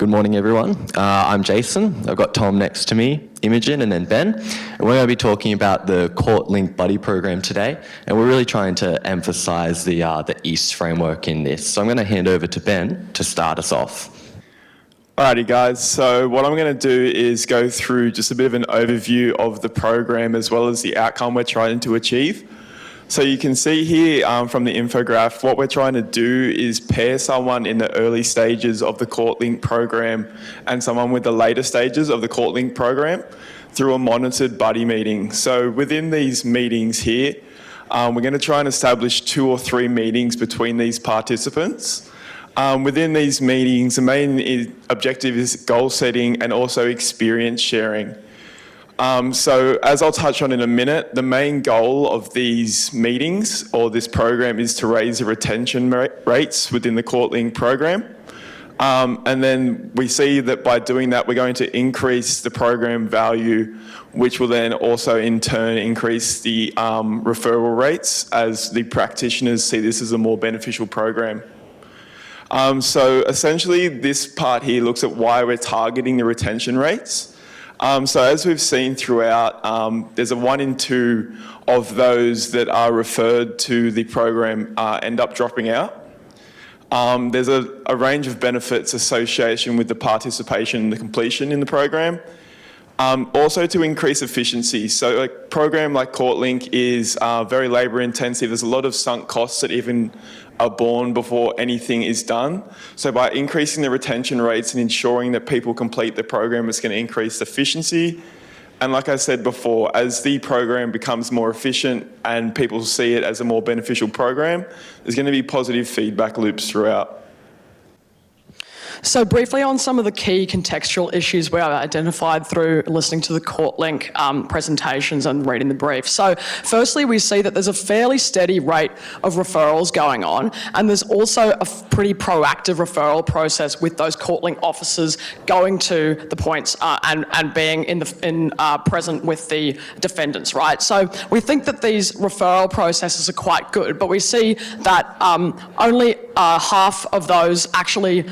Good morning, everyone. I'm Jason. I've got Tom next to me, Imogen, and then Ben. And we're going to be talking about the Court Link Buddy program today, and we're really trying to emphasise the EAST framework in this. So I'm going to hand over to Ben to start us off. Alrighty guys, so what I'm going to do is go through just a bit of an overview of the program as well as the outcome we're trying to achieve. So you can see here from the infograph, what we're trying to do is pair someone in the early stages of the Court Link program and someone with the later stages of the Court Link program through a monitored buddy meeting. So within these meetings here, we're going to try and establish 2 or 3 meetings between these participants. Within these meetings, the main objective is goal setting and also experience sharing. So as I'll touch on in a minute, the main goal of these meetings or this program is to raise the retention rates within the Court Link program. And then we see that by doing that, we're going to increase the program value, which will then also in turn increase the referral rates as the practitioners see this as a more beneficial program. So essentially this part here looks at why we're targeting the retention rates. So as we've seen throughout, there's a 1 in 2 of those that are referred to the program end up dropping out. There's a range of benefits associated with the participation and the completion in the program. Also to increase efficiency. So a program like Court Link is very labour intensive. There's a lot of sunk costs that even are borne before anything is done. So by increasing the retention rates and ensuring that people complete the program, it's going to increase efficiency. And like I said before, as the program becomes more efficient and people see it as a more beneficial program, there's going to be positive feedback loops throughout. So briefly on some of the key contextual issues we have identified through listening to the Court Link presentations and reading the brief. So firstly, we see that there's a fairly steady rate of referrals going on, and there's also a pretty proactive referral process with those Court Link officers going to the points and being present with the defendants, right? So we think that these referral processes are quite good, but we see that only half of those actually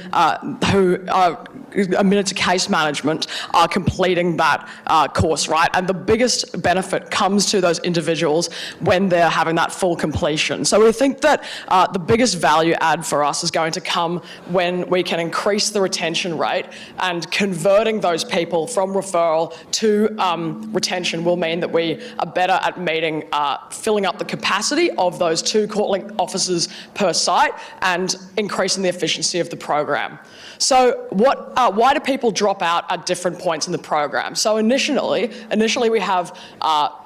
who are admitted to case management are completing that course, right? And the biggest benefit comes to those individuals when they're having that full completion. So we think that the biggest value add for us is going to come when we can increase the retention rate, and converting those people from referral to retention will mean that we are better at meeting, filling up the capacity of those 2 Court Link officers per site and increasing the efficiency of the program. So why do people drop out at different points in the program? So initially we have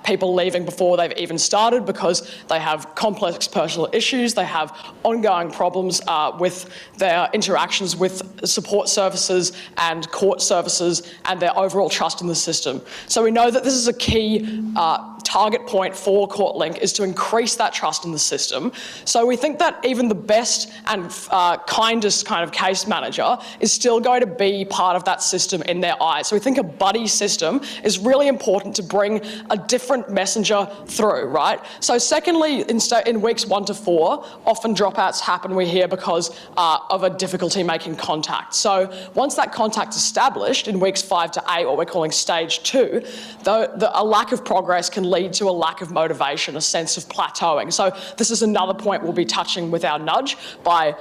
people leaving before they've even started because they have complex personal issues, they have ongoing problems with their interactions with support services and court services and their overall trust in the system. So we know that this is a key target point for Court Link, is to increase that trust in the system. So we think that even the best and kindest kind of case manager is still going to be part of that system in their eyes. So we think a buddy system is really important to bring a different messenger through, right? So secondly, in weeks 1 to 4, often dropouts happen, we hear, because of a difficulty making contact. So once that contact's established in weeks 5 to 8, what we're calling stage 2, a lack of progress can lead to a lack of motivation, a sense of plateauing. So this is another point we'll be touching with our nudge by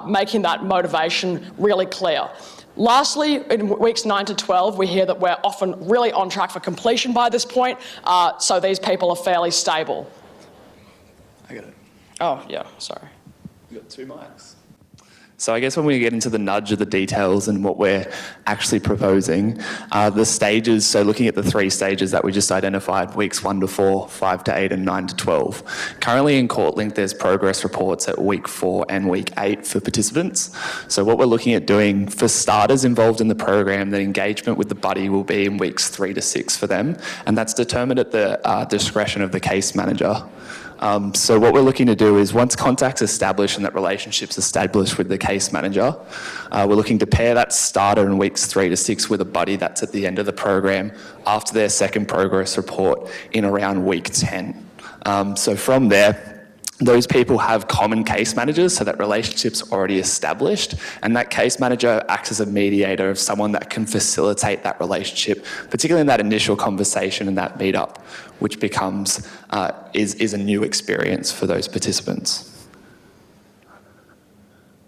making that motivation really clear. Lastly, in weeks 9 to 12, we hear that we're often really on track for completion by this point, so these people are fairly stable. I got it. Oh, yeah, sorry. You got 2 mics. So I guess when we get into the nudge of the details and what we're actually proposing, the stages, so looking at the 3 stages that we just identified, weeks 1 to 4, 5 to 8, and 9 to 12. Currently in Court Link, there's progress reports at week 4 and week 8 for participants. So what we're looking at doing for starters involved in the program, the engagement with the buddy will be in weeks 3 to 6 for them, and that's determined at the discretion of the case manager. So what we're looking to do is, once contact's established and that relationship's established with the case manager, we're looking to pair that starter in weeks 3 to 6 with a buddy that's at the end of the program after their second progress report in around week 10. So from there, those people have common case managers, so that relationship's already established, and that case manager acts as a mediator of someone that can facilitate that relationship, particularly in that initial conversation and that meetup, which becomes is a new experience for those participants.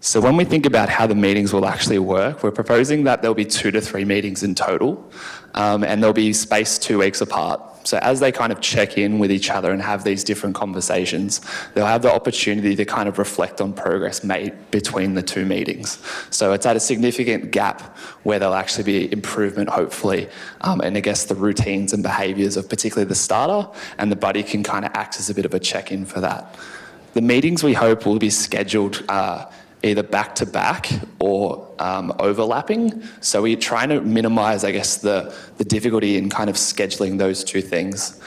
So when we think about how the meetings will actually work, we're proposing that there'll be 2 to 3 meetings in total, and they'll be spaced 2 weeks apart. So as they kind of check in with each other and have these different conversations, they'll have the opportunity to kind of reflect on progress made between the 2 meetings. So it's at a significant gap where there'll actually be improvement, hopefully, and I guess the routines and behaviours of particularly the starter, and the buddy can kind of act as a bit of a check-in for that. The meetings, we hope, will be scheduled either back-to-back or overlapping. So we're trying to minimise, I guess, the difficulty in kind of scheduling those 2 things.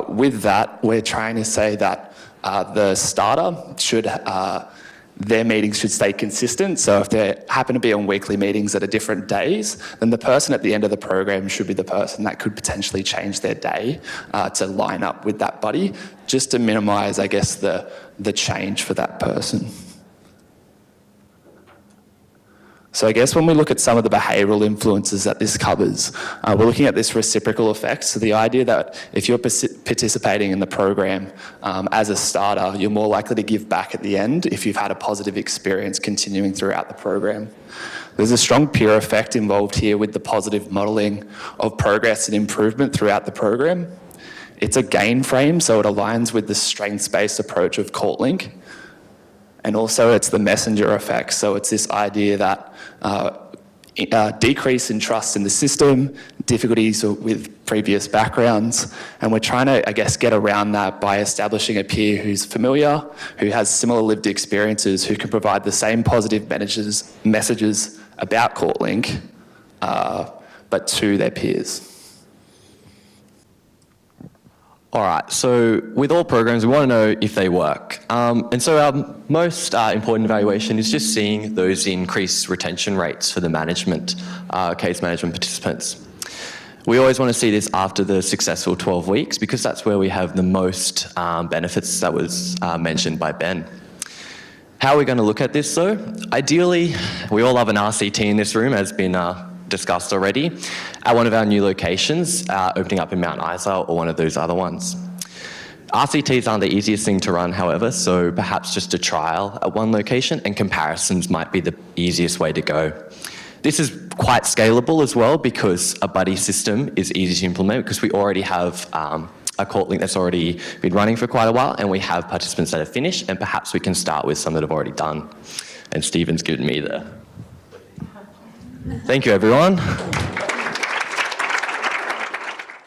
With that, we're trying to say that the starter should, their meetings should stay consistent. So if they happen to be on weekly meetings at different days, then the person at the end of the program should be the person that could potentially change their day to line up with that buddy, just to minimise, I guess, the change for that person. So I guess when we look at some of the behavioural influences that this covers, we're looking at this reciprocal effect. So the idea that if you're participating in the program as a starter, you're more likely to give back at the end if you've had a positive experience continuing throughout the program. There's a strong peer effect involved here with the positive modelling of progress and improvement throughout the program. It's a gain frame, so it aligns with the strengths-based approach of CourtLink. And also it's the messenger effect. So it's this idea that decrease in trust in the system, difficulties with previous backgrounds, and we're trying to, I guess, get around that by establishing a peer who's familiar, who has similar lived experiences, who can provide the same positive messages about CourtLink, but to their peers. All right, so with all programs, we want to know if they work. And so our most important evaluation is just seeing those increased retention rates for the management, case management participants. We always want to see this after the successful 12 weeks because that's where we have the most benefits that was mentioned by Ben. How are we going to look at this though? Ideally, we all love an RCT in this room, as been discussed already, at one of our new locations, opening up in Mount Isa or one of those other ones. RCTs aren't the easiest thing to run, however, so perhaps just a trial at one location and comparisons might be the easiest way to go. This is quite scalable as well because a buddy system is easy to implement because we already have a CourtLink that's already been running for quite a while and we have participants that have finished and perhaps we can start with some that have already done. And Stephen's given me the... Thank you, everyone.